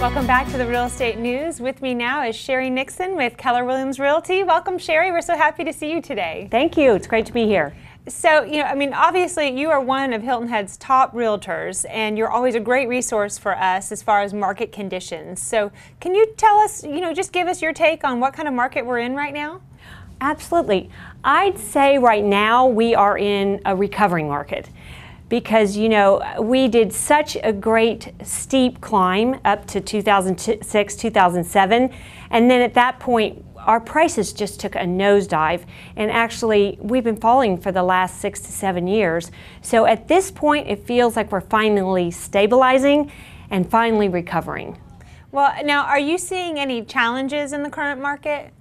Welcome back to the Real Estate News. With me now is Sheri Nixon with Keller Williams Realty. Welcome, Sheri. We're so happy to see you today. Thank you. It's great to be here. So, obviously you are one of Hilton Head's top realtors, and you're always a great resource for us as far as market conditions. So, can you tell us, just give us your take on what kind of market we're in right now? Absolutely. I'd say right now we are in a recovering market because, we did such a great steep climb up to 2006, 2007, and then at that point our prices just took a nosedive, and actually we've been falling for the last 6 to 7 years. So at this point it feels like we're finally stabilizing and finally recovering. Well, now, are you seeing any challenges in the current market?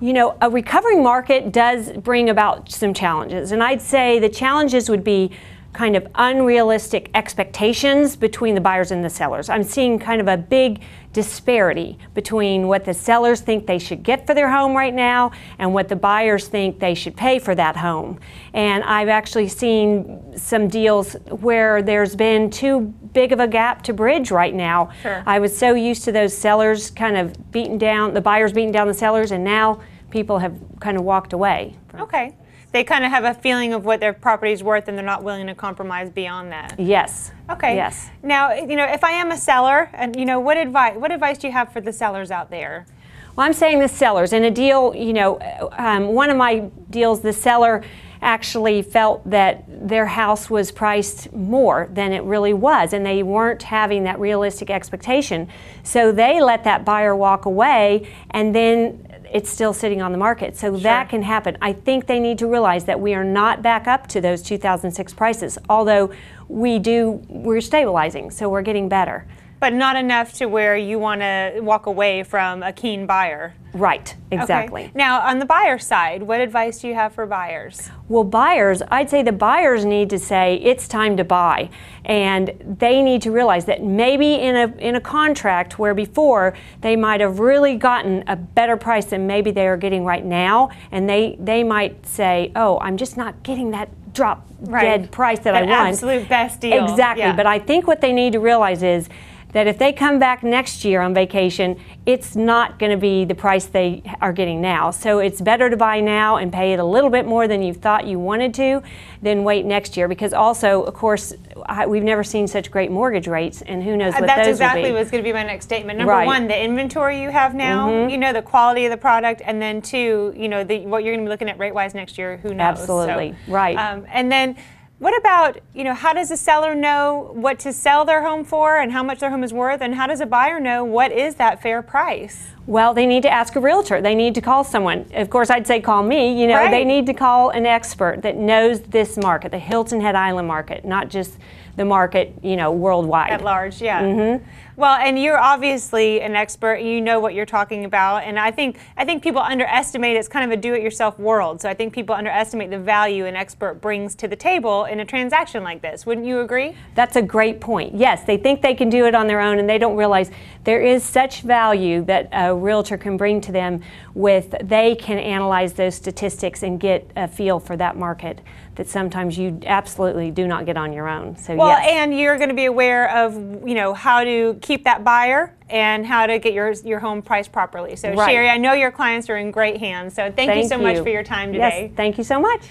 A recovering market does bring about some challenges, and I'd say the challenges would be kind of unrealistic expectations between the buyers and the sellers. I'm seeing kind of a big disparity between what the sellers think they should get for their home right now and what the buyers think they should pay for that home. And I've actually seen some deals where there's been too big of a gap to bridge right now. Sure. I was so used to those sellers kind of beating down, the buyers beating down the sellers, and now people have kind of walked away. Okay. They kind of have a feeling of what their property is worth, and they're not willing to compromise beyond that. Yes. Okay. Yes. Now, if I am a seller, and what advice do you have for the sellers out there? Well, I'm saying the sellers. In a deal, one of my deals, the seller actually felt that their house was priced more than it really was, and they weren't having that realistic expectation. So they let that buyer walk away, and then it's still sitting on the market. So Sure. That can happen. I think they need to realize that we are not back up to those 2006 prices, although we're stabilizing, so we're getting better. But not enough to where you want to walk away from a keen buyer. Right, exactly. Okay. Now, on the buyer side, what advice do you have for buyers? Well, buyers, I'd say the buyers need to say it's time to buy, and they need to realize that maybe in a contract where before they might have really gotten a better price than maybe they are getting right now, and they might say, oh, I'm just not getting that drop dead price that I want. Absolute best deal. Exactly. Yeah. But I think what they need to realize is that if they come back next year on vacation, it's not going to be the price they are getting now. So it's better to buy now and pay it a little bit more than you thought you wanted to than wait next year, because also, of course, we've never seen such great mortgage rates, and who knows what those will be. That's exactly what's going to be my next statement. Number one, the inventory you have now, the quality of the product, and then two, what you're going to be looking at rate-wise next year, who knows? Absolutely, so, right. And then, what about, how does a seller know what to sell their home for and how much their home is worth, and how does a buyer know what is that fair price? Well, they need to ask a realtor. They need to call someone. Of course, I'd say call me. Right. They need to call an expert that knows this market, the Hilton Head Island market, not just the market, worldwide. At large, yeah. Well, and you're obviously an expert. You know what you're talking about, and I think people underestimate it's kind of a do-it-yourself world. So I think people underestimate the value an expert brings to the table in a transaction like this. Wouldn't you agree? That's a great point. Yes, they think they can do it on their own, and they don't realize there is such value that a realtor can bring to them they can analyze those statistics and get a feel for that market that sometimes you absolutely do not get on your own. So well, yes. And you're going to be aware of how to keep that buyer and how to get your home priced properly. So right. Sheri, I know your clients are in great hands. So thank you so much for your time today. Yes, thank you so much.